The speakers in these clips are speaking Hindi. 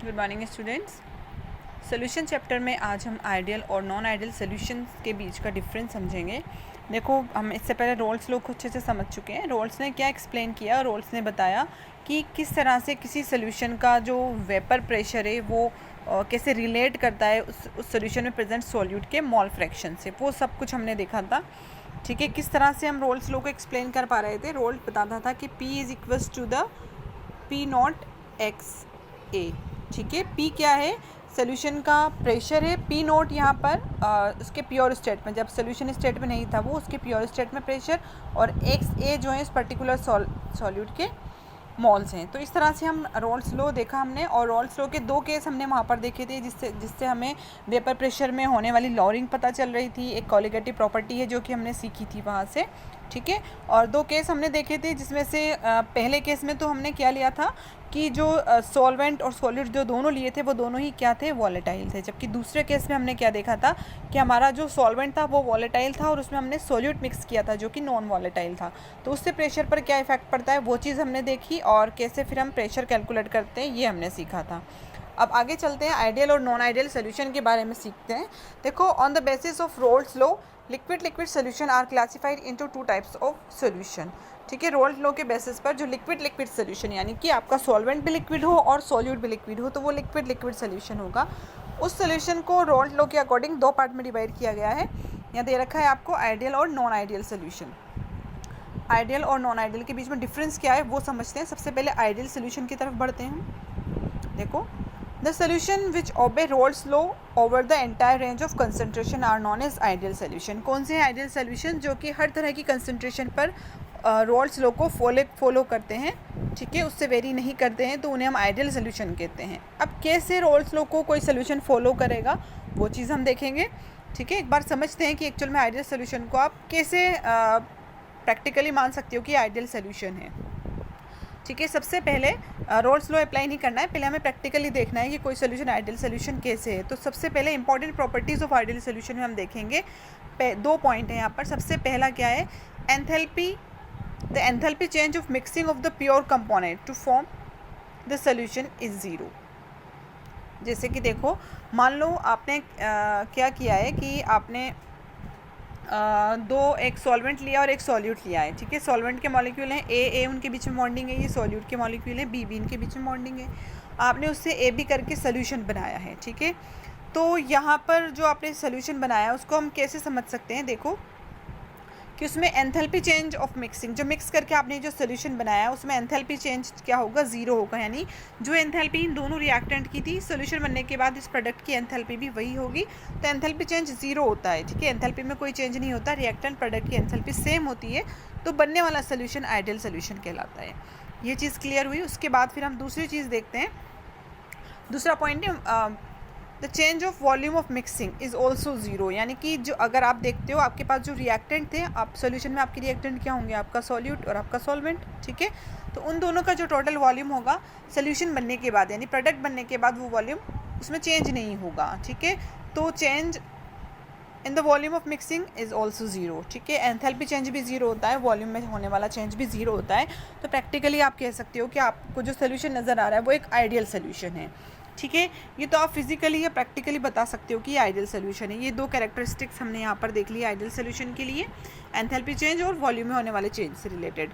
Good morning students. Solution chapter में आज हम आइडियल और नॉन आइडियल सोल्यूशंस के बीच का डिफरेंस समझेंगे। देखो, हम इससे पहले रोल्स लॉ को अच्छे से समझ चुके हैं। रोल्स ने क्या एक्सप्लेन किया, रोल्स ने बताया कि किस तरह से किसी सोल्यूशन का जो वेपर प्रेशर है वो कैसे रिलेट करता है उस सोल्यूशन में प्रेजेंट सॉल्यूट के मोल फ्रैक्शन से। वो सब कुछ हमने देखा था। ठीक है, किस तरह से हम रोल्स लॉ को एक्सप्लेन कर पा रहे थे। रोल्स बताता था कि P is equals to the P naught x A. ठीक है, P क्या है, सोल्यूशन का प्रेशर है। P नोट यहाँ पर उसके प्योर स्टेट में, जब सोल्यूशन स्टेट में नहीं था वो, उसके प्योर स्टेट में प्रेशर, और एक्स ए जो है इस पर्टिकुलर सॉल्यूट के मोल्स हैं। तो इस तरह से हम रोल्स लॉ देखा हमने, और रोल्स लॉ के दो केस हमने वहाँ पर देखे थे जिससे हमें वेपर प्रेशर में होने वाली लॉरिंग पता चल रही थी। एक कोलिगेटिव प्रॉपर्टी है जो कि हमने सीखी थी वहाँ से। ठीक है, और दो केस हमने देखे थे जिसमें से पहले केस में तो हमने क्या लिया था कि जो सॉल्वेंट और सॉलिड जो दोनों लिए थे वो दोनों ही क्या थे, वॉलेटाइल थे। जबकि दूसरे केस में हमने क्या देखा था कि हमारा जो सॉल्वेंट था वो वॉलेटाइल था और उसमें हमने सॉल्यूट मिक्स किया था जो कि नॉन वॉलेटाइल था। तो उससे प्रेशर पर क्या इफेक्ट पड़ता है वो चीज़ हमने देखी, और कैसे फिर हम प्रेशर कैलकुलेट करते हैं ये हमने सीखा था। अब आगे चलते हैं, आइडियल और नॉन आइडियल सोल्यूशन के बारे में सीखते हैं। देखो, on the basis of Raoult's law liquid solution are classified into two types of solution. ठीक है, रोल्स लॉ के बेसिस पर जो लिक्विड सोल्यूशन, यानी कि आपका सॉल्वेंट भी लिक्विड हो और सॉल्यूट भी लिक्विड हो, तो वो लिक्विड सोल्यूशन होगा। उस सोल्यूशन को रोल्स लॉ के अकॉर्डिंग दो पार्ट में डिवाइड किया गया है। यहाँ दे रखा है आपको आइडियल और नॉन आइडियल सोल्यूशन। आइडियल और नॉन आइडियल के बीच में डिफरेंस क्या है वो समझते हैं। सबसे पहले आइडियल सोल्यूशन की तरफ बढ़ते हैं। देखो, the solution which obey Raoult's law over the entire range of concentration are known as ideal solution. कौन से आइडियल सोल्यूशन? जो कि हर तरह की कंसंट्रेशन पर रोल्स लॉ को फॉलो करते हैं। ठीक है, उससे वेरी नहीं करते हैं, तो उन्हें हम आइडियल सोल्यूशन कहते हैं। अब कैसे रोल्स लॉ को कोई सोल्यूशन फॉलो करेगा वो चीज़ हम देखेंगे। ठीक है, एक बार समझते हैं कि एक्चुअल में आइडियल सोल्यूशन को आप कैसे प्रैक्टिकली मान सकते हो कि आइडियल सोल्यूशन है। ठीक है, सबसे पहले रोल्स लॉ अप्लाई नहीं करना है, पहले हमें प्रैक्टिकली देखना है कि कोई सोल्यूशन आइडियल सोल्यूशन कैसे है। तो सबसे पहले important properties of ideal solution में हम देखेंगे। दो पॉइंट हैं यहाँ पर। सबसे पहला क्या है, enthalpy. The enthalpy change of mixing of the pure component to form the solution is zero. जैसे कि देखो, मान लो आपने क्या किया है कि आपने एक सॉल्वेंट लिया और एक सॉल्यूट लिया है। ठीक है, सॉल्वेंट के मॉलिक्यूल हैं ए उनके बीच में बॉन्डिंग है, ये सॉल्यूट के मॉलिक्यूल हैं बी इनके बीच में बॉन्डिंग है। आपने उससे ए बी करके सोल्यूशन बनाया है। ठीक है, तो यहाँ पर जो आपने सोल्यूशन बनाया उसको हम कैसे समझ सकते हैं? देखो कि उसमें एंथैल्पी चेंज ऑफ मिक्सिंग, जो मिक्स करके आपने जो सोल्यूशन बनाया उसमें एंथैल्पी चेंज क्या होगा, ज़ीरो होगा। यानी जो एंथैल्पी इन दोनों रिएक्टेंट की थी, सोल्यूशन बनने के बाद इस प्रोडक्ट की एंथैल्पी भी वही होगी। तो एंथैल्पी चेंज ज़ीरो होता है। ठीक है, एंथैल्पी में कोई चेंज नहीं होता, रिएक्टेंट प्रोडक्ट की एंथैल्पी सेम होती है, तो बनने वाला सोल्यूशन आइडियल सोल्यूशन कहलाता है। ये चीज़ क्लियर हुई। उसके बाद फिर हम दूसरी चीज़ देखते हैं। दूसरा पॉइंट है the change of volume of mixing is also zero. यानी कि जो अगर आप देखते हो आपके पास जो रिएक्टेंट थे, आप सोल्यूशन में आपके रिएक्टेंट क्या होंगे, आपका सॉल्यूट और आपका सॉल्वेंट। ठीक है, तो उन दोनों का जो टोटल वॉल्यूम होगा सोल्यूशन बनने के बाद, यानी प्रोडक्ट बनने के बाद, वो वॉल्यूम उसमें चेंज नहीं होगा। ठीक है, तो change in the volume of mixing is also zero. ठीक है, एंथैल्पी चेंज भी ज़ीरो होता है, वॉल्यूम में होने वाला चेंज भी ज़ीरो होता है। तो प्रैक्टिकली आप कह सकते हो कि आपको जो सोल्यूशन नज़र आ रहा है वो एक आइडियल सोल्यूशन है। ठीक है, ये तो आप फिजिकली या प्रैक्टिकली बता सकते हो कि ये आइडियल सोल्यूशन है। ये दो कैरेक्टरिस्टिक्स हमने यहाँ पर देख लिया आइडियल सोल्यूशन के लिए, एंथैल्पी चेंज और वॉल्यूम में होने वाले चेंज से रिलेटेड।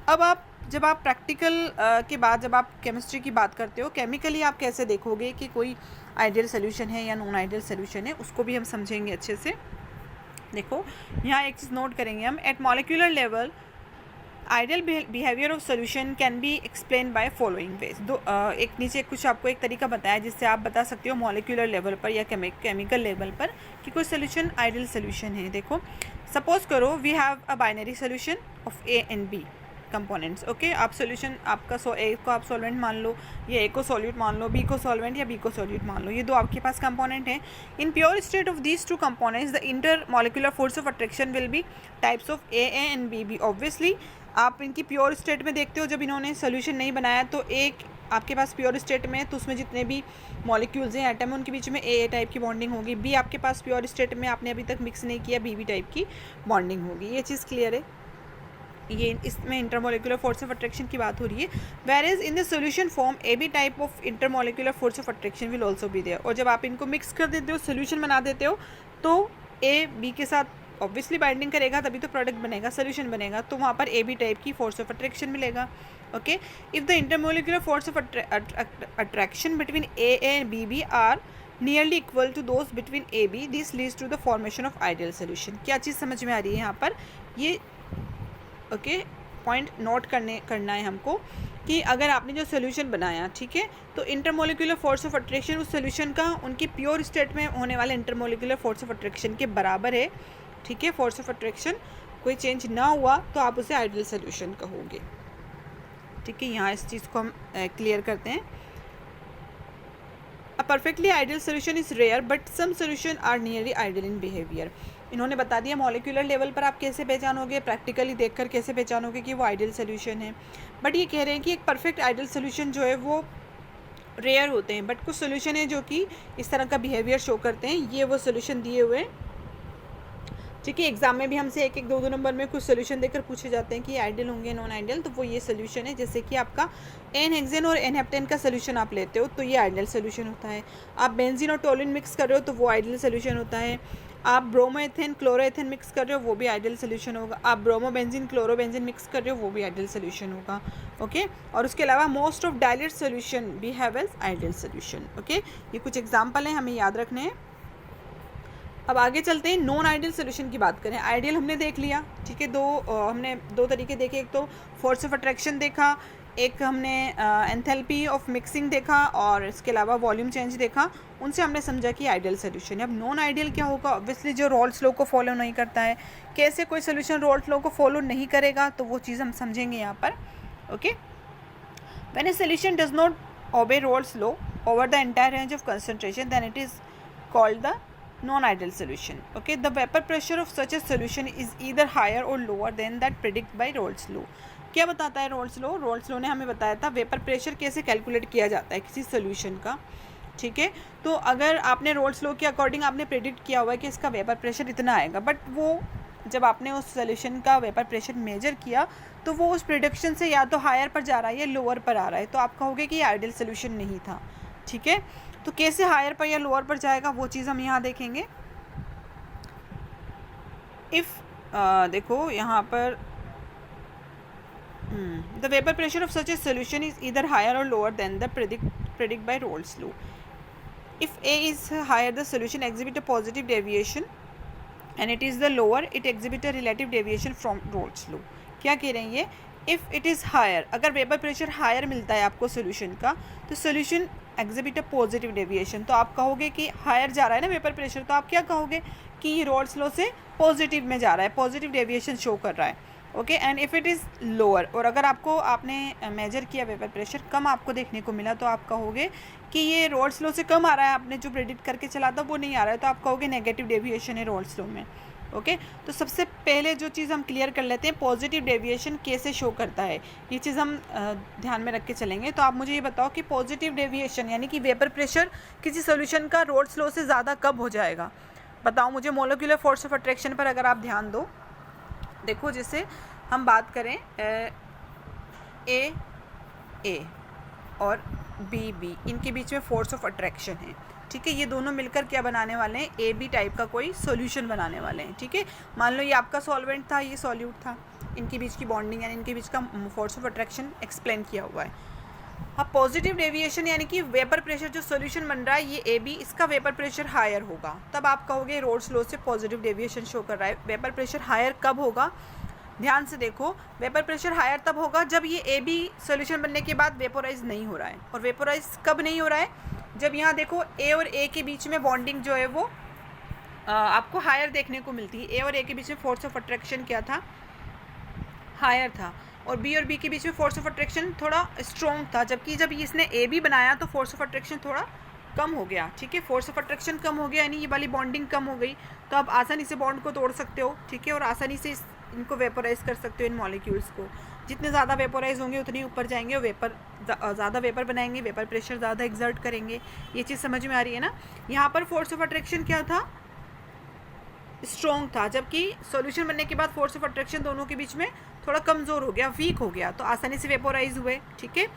अब जब आप प्रैक्टिकल के बाद जब आप केमिस्ट्री की बात करते हो, केमिकली आप कैसे देखोगे कि कोई आइडियल सोल्यूशन है या नॉन आइडियल सोल्यूशन है, उसको भी हम समझेंगे अच्छे से। देखो, यहाँ एक चीज़ नोट करेंगे हम, at molecular level ideal behaviour of solution can be explain by following ways. एक नीचे कुछ आपको एक तरीका बताया जिससे आप बता सकते हो मॉलिक्यूलर लेवल पर या केमिकल लेवल पर कि कोई सोल्यूशन आइडियल सोल्यूशन है। देखो, सपोज करो we have a binary solution of A and B components. Okay, आप सोल्यूशन आपका ए को आप सॉल्वेंट मान लो, या ए को सॉल्यूट मान लो, बी को सॉल्वेंट या बी को सॉल्यूट मान लो, ये दो आपके पास कंपोनेंट हैं। In pure state of these two components the intermolecular force of attraction will be types of A and B. Obviously आप इनकी प्योर स्टेट में देखते हो, जब इन्होंने सोल्यूशन नहीं बनाया तो एक आपके पास प्योर स्टेट में, तो उसमें जितने भी मॉलिक्यूल्स हैं, एटम, उनके बीच में ए टाइप की बॉन्डिंग होगी। बी आपके पास प्योर स्टेट में आपने अभी तक मिक्स नहीं किया, बी टाइप की बॉन्डिंग होगी। ये चीज़ क्लियर है। ये इसमें इंटरमोलिकुलर फोर्स ऑफ अट्रैक्शन की बात हो रही है। Where is in the solution form A B type of intermolecular force of attraction will also be there. और जब आप इनको मिक्स कर देते हो, सोल्यूशन बना देते हो, तो ए बी के साथ ऑब्वियसली बाइंडिंग करेगा, तभी तो प्रोडक्ट बनेगा, सोल्यूशन बनेगा, तो वहाँ पर ए बी टाइप की फोर्स ऑफ अट्रैक्शन मिलेगा। Okay, if the intermolecular force of attraction between A and B B are nearly equal to those between A B, this leads to the formation of ideal solution. क्या चीज़ समझ में आ रही है यहाँ पर? ये ओके पॉइंट नोट करना है हमको कि अगर आपने जो सोल्यूशन बनाया, ठीक है, तो इंटरमोलिकुलर फोर्स ऑफ अट्रैक्शन उस सोल्यूशन का उनकी प्योर स्टेट में होने वाले इंटरमोलिकुलर फोर्स ऑफ अट्रैक्शन के बराबर है। ठीक है, फोर्स ऑफ अट्रैक्शन कोई चेंज ना हुआ तो आप उसे आइडियल सोल्यूशन कहोगे। ठीक है, यहाँ इस चीज़ को हम क्लियर करते हैं। A perfectly ideal solution is rare but some solution are nearly ideal in behaviour. इन्होंने बता दिया मॉलिक्यूलर लेवल पर आप कैसे पहचानोगे, प्रैक्टिकली देखकर कैसे पहचानोगे कि वो आइडियल सोल्यूशन है। बट ये कह रहे हैं कि एक परफेक्ट आइडियल सोल्यूशन जो है वो रेयर होते हैं, बट कुछ सोल्यूशन है जो कि इस तरह का बिहेवियर शो करते हैं। ये वो सोल्यूशन दिए हुए हैं। ठीक है, एग्जाम में भी हमसे एक एक दो नंबर में कुछ सोल्यूशन देकर पूछे जाते हैं कि आइडियल होंगे नॉन आइडियल, तो वो ये सोल्यूशन है। जैसे कि आपका एन हेक्सेन और एन हेप्टेन का सोल्यूशन आप लेते हो तो ये आइडियल सोल्यूशन होता है। आप बेंजीन और टोलिन मिक्स कर रहे हो तो वो आइडियल सोल्यूशन होता है। आप ब्रोमोएथेन क्लोरोएथेन मिक्स कर रहे हो वो भी आइडियल सोल्यूशन होगा। आप ब्रोमोबेंजीन क्लोरोबेंजीन मिक्स कर रहे हो वो भी आइडियल सोल्यूशन होगा। ओके, और उसके अलावा मोस्ट ऑफ डायल्यूट सोल्यूशन भी have as ideal solution. Okay, ये कुछ एग्जाम्पल हैं, हमें याद रखने हैं। अब आगे चलते हैं, नॉन आइडियल सोल्यूशन की बात करें। आइडियल हमने देख लिया, ठीक है, हमने दो तरीके देखे, एक तो फोर्स ऑफ अट्रैक्शन देखा, एक हमने एंथैल्पी ऑफ मिक्सिंग देखा, और इसके अलावा वॉल्यूम चेंज देखा। उनसे हमने समझा कि आइडियल सोल्यूशन है। अब नॉन आइडियल क्या होगा? ऑब्वियसली जो रोल्स लॉ को फॉलो नहीं करता है। कैसे कोई सोल्यूशन रोल्स लॉ को फॉलो नहीं करेगा, तो वो चीज़ हम समझेंगे यहाँ पर। Okay, when a solution does not obey Raoult's law over the entire range of concentration then it is called the non-ideal solution. Okay, the vapor pressure of such a solution is either higher or lower than that predicted by Rolle's law. क्या बताता है रोल्स लॉ? रोल्स लॉ ने हमें बताया था वेपर प्रेशर कैसे कैलकुलेट किया जाता है किसी सोल्यूशन का। ठीक है, तो अगर आपने रोल्स लॉ के अकॉर्डिंग आपने प्रेडिक्ट किया हुआ है कि इसका वेपर प्रेशर इतना आएगा, बट वो जब आपने उस सोल्यूशन का वेपर प्रेशर मेजर किया तो वो उस प्रेडिक्शन से या तो हायर पर जा रहा है या लोअर पर आ रहा है, तो आप कहोगे कि ये आइडियल सोल्यूशन नहीं था। ठीक है, तो कैसे हायर पर या लोअर पर जाएगा वो चीज़ हम यहाँ देखेंगे। इफ़ देखो यहाँ पर the vapour pressure of such a solution is either higher और lower than the predict by Raoult's law. If a is higher the solution exhibit a positive deviation and it is the lower it exhibit a relative deviation from Raoult's law. क्या कह रहे हैं ये? इफ़ इट इज़ हायर, अगर वेपर प्रेशर हायर मिलता है आपको सोल्यूशन का, तो solution exhibit a positive deviation, तो आप कहोगे कि हायर जा रहा है ना वेपर प्रेशर, तो आप क्या कहोगे कि ये रोल्स लॉ से पॉजिटिव में जा रहा है, पॉजिटिव डेविएशन शो कर रहा है। Okay, and if it is lower, और अगर आपने मेजर किया वेपर प्रेशर कम आपको देखने को मिला, तो आप कहोगे कि ये रोल्स लॉ से कम आ रहा है, आपने जो प्रेडिक्ट करके चला था वो नहीं आ रहा है, तो आप कहोगे नेगेटिव डेविएशन है रोल्स लॉ में। ओके, तो सबसे पहले जो चीज़ हम क्लियर कर लेते हैं, पॉजिटिव डेविएशन कैसे शो करता है, ये चीज़ हम ध्यान में रख के चलेंगे। तो आप मुझे ये बताओ कि पॉजिटिव डेविएशन यानी कि वेपर प्रेशर किसी सोल्यूशन का रोल्स लॉ से ज़्यादा कब हो जाएगा? बताओ मुझे। मॉलिक्यूलर फोर्स ऑफ अट्रैक्शन पर अगर आप ध्यान दो, देखो जैसे हम बात करें ए और बी, इनके बीच में फोर्स ऑफ अट्रैक्शन है। ठीक है, ये दोनों मिलकर क्या बनाने वाले हैं? ए बी टाइप का कोई सॉल्यूशन बनाने वाले हैं। ठीक है, मान लो ये आपका सॉल्वेंट था, ये सॉल्यूट था, इनके बीच की बॉन्डिंग यानी इनके बीच का फोर्स ऑफ अट्रैक्शन एक्सप्लेन किया हुआ है। अब पॉजिटिव डेविएशन यानी कि वेपर प्रेशर जो सॉल्यूशन बन रहा है ये ए बी, इसका वेपर प्रेशर हायर होगा, तब आप कहोगे रोल्स लॉ से पॉजिटिव डेविएशन शो कर रहा है। वेपर प्रेशर हायर कब होगा? ध्यान से देखो, वेपर प्रेशर हायर तब होगा जब ये ए बी सॉल्यूशन बनने के बाद वेपोराइज नहीं हो रहा है। और वेपोराइज कब नहीं हो रहा है? जब यहाँ देखो ए और ए के बीच में बॉन्डिंग जो है वो आपको हायर देखने को मिलती है। ए और ए के बीच में फोर्स ऑफ अट्रैक्शन क्या था? हायर था। और बी और बी के बीच में फोर्स ऑफ अट्रैक्शन थोड़ा स्ट्रॉन्ग था, जबकि जब इसने ए बी बनाया तो फोर्स ऑफ अट्रैक्शन थोड़ा कम हो गया। ठीक है, फोर्स ऑफ अट्रैक्शन कम हो गया यानी ये वाली बॉन्डिंग कम हो गई, तो आप आसानी से बॉन्ड को तोड़ सकते हो। ठीक है, और आसानी से इनको वेपोराइज कर सकते हो, इन मॉलिक्यूल्स को। जितने ज़्यादा वेपोराइज होंगे उतने ऊपर जाएंगे और ज़्यादा वेपर बनाएंगे, वेपर प्रेशर ज़्यादा एक्सर्ट करेंगे। ये चीज़ समझ में आ रही है ना? यहाँ पर फोर्स ऑफ अट्रैक्शन क्या था? स्ट्रॉन्ग था, जबकि सॉल्यूशन बनने के बाद फोर्स ऑफ अट्रैक्शन दोनों के बीच में थोड़ा कमज़ोर हो गया, वीक हो गया, तो आसानी से वेपोराइज हुए, ठीक है।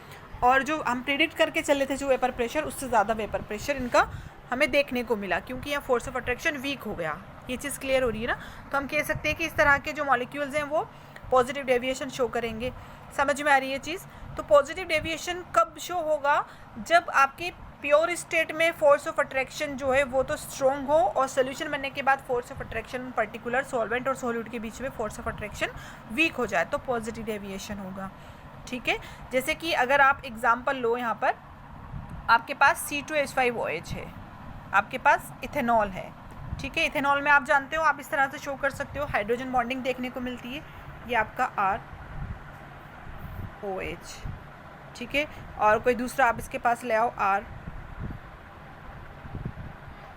और जो हम प्रेडिक्ट करके चले थे जो वेपर प्रेशर, उससे ज़्यादा वेपर प्रेशर इनका हमें देखने को मिला, क्योंकि यहाँ फोर्स ऑफ अट्रैक्शन वीक हो गया। ये चीज़ क्लियर हो रही है ना। तो हम कह सकते हैं कि इस तरह के जो मॉलिक्यूल्स हैं वो पॉजिटिव डेविएशन शो करेंगे। समझ में आ रही है चीज़। तो पॉजिटिव डेविएशन कब शो होगा, जब आपकी प्योर स्टेट में फोर्स ऑफ अट्रैक्शन जो है वो तो स्ट्रॉन्ग हो, और सोल्यूशन बनने के बाद force of attraction particular solvent और सॉल्यूट के बीच में फोर्स ऑफ अट्रैक्शन वीक हो जाए, तो पॉजिटिव डेविएशन होगा, ठीक है। जैसे कि अगर आप एग्जांपल लो, यहाँ पर आपके पास C2H5OH है, आपके पास इथेनॉल है, ठीक है। इथेनॉल में आप जानते हो, आप इस तरह से शो कर सकते हो, हाइड्रोजन बॉन्डिंग देखने को मिलती है, ये आपका ROH, ठीक है। और कोई दूसरा आप इसके पास ले आओ,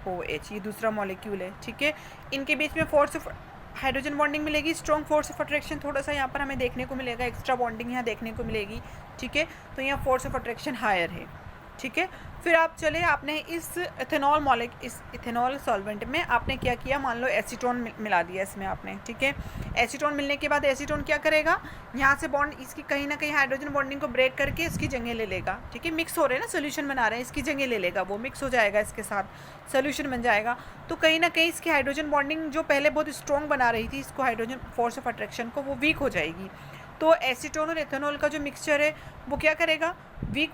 ROH, ये दूसरा मॉलिक्यूल है, ठीक है। इनके बीच में फोर्स ऑफ हाइड्रोजन बॉन्डिंग मिलेगी, स्ट्रॉन्ग फोर्स ऑफ अट्रैक्शन थोड़ा सा यहाँ पर हमें देखने को मिलेगा, एक्स्ट्रा बॉन्डिंग यहाँ देखने को मिलेगी, ठीक है। तो यहाँ फोर्स ऑफ अट्रैक्शन हायर है, ठीक है। फिर आप चले, आपने इस इथेनॉल सॉल्वेंट में आपने क्या किया, मान लो एसीटोन मिला दिया इसमें आपने, ठीक है। एसीटोन मिलने के बाद एसीटोन क्या करेगा, यहाँ से बॉन्ड इसकी कहीं ना कहीं हाइड्रोजन बॉन्डिंग को ब्रेक करके इसकी जगह ले लेगा, ठीक है। मिक्स हो रहे हैं ना, सोल्यूशन बना रहे हैं, इसकी जगह ले लेगा, वो मिक्स हो जाएगा इसके साथ, सोल्यूशन बन जाएगा। तो कहीं ना कहीं इसकी हाइड्रोजन बॉन्डिंग जो पहले बहुत स्ट्रॉन्ग बना रही थी इसको हाइड्रोजन फोर्स ऑफ अट्रैक्शन को, वो वीक हो जाएगी। तो एसीटोन और एथेनॉल का जो मिक्सचर है वो क्या करेगा, वीक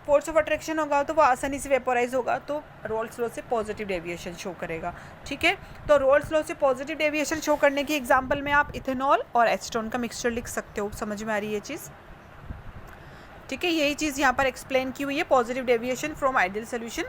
फोर्स ऑफ अट्रैक्शन होगा तो वो आसानी से वेपोराइज होगा, तो रोल्स लॉ से पॉजिटिव डेविएशन शो करेगा, ठीक है। तो रोल्स लॉ से पॉजिटिव डेविएशन शो करने की एग्जांपल में आप इथेनॉल और एसीटोन का मिक्सचर लिख सकते हो। समझ में आ रही है ये चीज़, ठीक है। यही चीज़ यहाँ पर एक्सप्लेन की हुई है, positive deviation from ideal solution,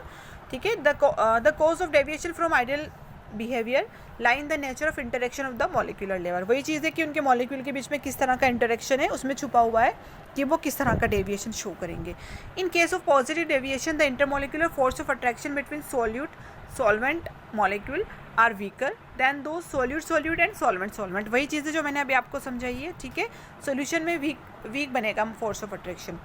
ठीक है। The cause of deviation from ideal behaviour lie in the nature of interaction of the molecular level. वही चीज़ है कि उनके मॉलिक्यूल के बीच में किस तरह का इंटरेक्शन है, उसमें छुपा हुआ है कि वो किस तरह का डेविएशन शो करेंगे। In case of positive deviation the intermolecular force of attraction between solvent molecule are weaker than those solute and solvent. वही चीज़ है जो मैंने अभी आपको समझाई है, ठीक है। सोल्यूशन में वीक बनेगा force of attraction,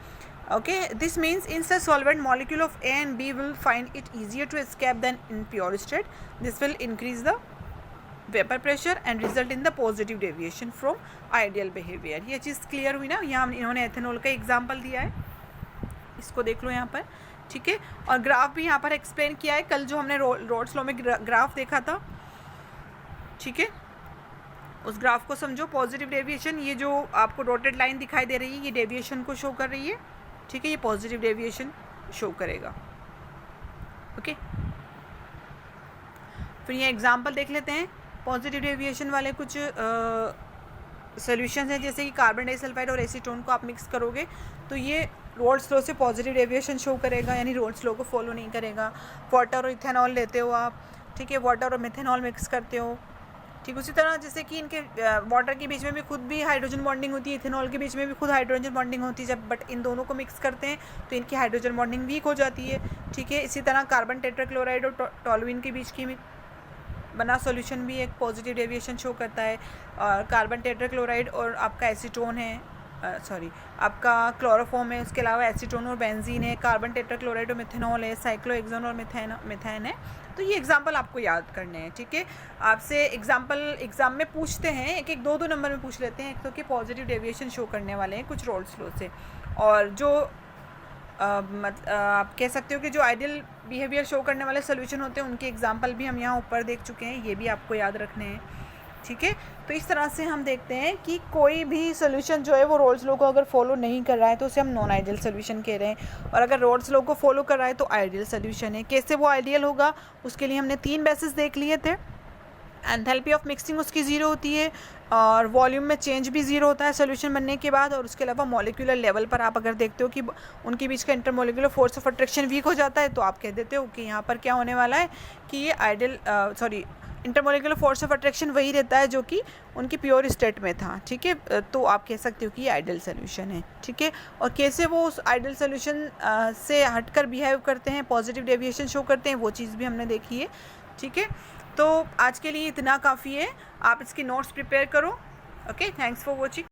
okay. This means in such solvent molecule of A and B will find it easier to escape than in pure state. This will increase the vapor pressure and result in the positive deviation from ideal behavior. ये चीज़ क्लियर हुई ना। यहाँ इन्होंने एथेनॉल का एग्जाम्पल दिया है, इसको देख लो यहाँ पर, ठीक है। और ग्राफ भी यहाँ पर एक्सप्लेन किया है, कल जो हमने रोल्स लॉ में ग्राफ देखा था, ठीक है। उस ग्राफ को समझो। पॉजिटिव डेविएशन, ये जो आपको डॉटेड लाइन दिखाई दे रही है ये डेविएशन को शो कर रही है, ठीक है। ये पॉजिटिव डेविएशन शो करेगा, ओके। फिर ये एग्जांपल देख लेते हैं पॉजिटिव डेविएशन वाले। कुछ सॉल्यूशंस हैं, जैसे कि कार्बन डाइसल्फाइड और एसीटोन को आप मिक्स करोगे तो ये रोल्स लॉ से पॉजिटिव डेविएशन शो करेगा, यानी रोल्स लॉ को फॉलो नहीं करेगा। वाटर और इथेनॉल लेते हो आप, ठीक है, वाटर और मिथेनॉल मिक्स करते हो, ठीक। उसी तरह जैसे कि इनके वाटर के बीच में भी खुद भी हाइड्रोजन बॉन्डिंग होती है, इथेनॉल के बीच में भी खुद हाइड्रोजन बॉन्डिंग होती है, जब बट इन दोनों को मिक्स करते हैं तो इनकी हाइड्रोजन बॉन्डिंग वीक हो जाती है, ठीक है। इसी तरह कार्बन टेट्राक्लोराइड और टॉलुइन के बीच की बना सॉल्यूशन भी एक पॉजिटिव डेविएशन शो करता है। और कार्बन टेट्राक्लोराइड और आपका एसीटोन है, आपका क्लोरोफॉर्म है, उसके अलावा एसीटोन और बेंजीन है, कार्बन टेट्राक्लोराइड और मिथेनॉल है, साइक्लोहेक्सेन और मिथेन है। तो ये एग्जाम्पल आपको याद करने हैं, ठीक है। आपसे एग्जाम में पूछते हैं, एक दो नंबर में पूछ लेते हैं। एक तो कि पॉजिटिव डेविएशन शो करने वाले हैं कुछ रोल्स लॉ से, और जो आप कह सकते हो कि जो आइडियल बिहेवियर शो करने वाले सोल्यूशन होते हैं उनके एग्जाम्पल भी हम यहाँ ऊपर देख चुके हैं, ये भी आपको याद रखने हैं, ठीक है। तो इस तरह से हम देखते हैं कि कोई भी सोल्यूशन जो है वो रोल्स लॉ को अगर फॉलो नहीं कर रहा है तो उसे हम नॉन आइडियल सोल्यूशन कह रहे हैं, और अगर रोल्स लॉ को फॉलो कर रहा है तो आइडियल सोल्यूशन है। कैसे वो आइडियल होगा, उसके लिए हमने 3 बेसिस देख लिए थे। एंथैल्पी ऑफ मिक्सिंग उसकी 0 होती है, और वॉल्यूम में चेंज भी 0 होता है सोल्यूशन बनने के बाद, और उसके अलावा मॉलिक्यूलर लेवल पर आप अगर देखते हो कि उनके बीच का intermolecular force of attraction weak हो जाता है तो आप कह देते हो कि यहाँ पर क्या होने वाला है कि ये इंटरमॉलिक्यूलर फोर्स ऑफ अट्रैक्शन वही रहता है जो कि उनकी प्योर स्टेट में था, ठीक है। तो आप कह सकते हो कि ये आइडियल सोल्यूशन है, ठीक है। और कैसे वो उस आइडियल सोल्यूशन से हटकर बिहेव करते हैं, पॉजिटिव डेविएशन शो करते हैं, वो चीज़ भी हमने देखी है, ठीक है। तो आज के लिए इतना काफ़ी है, आप इसकी नोट्स प्रिपेयर करो, ओके। Thanks for watching.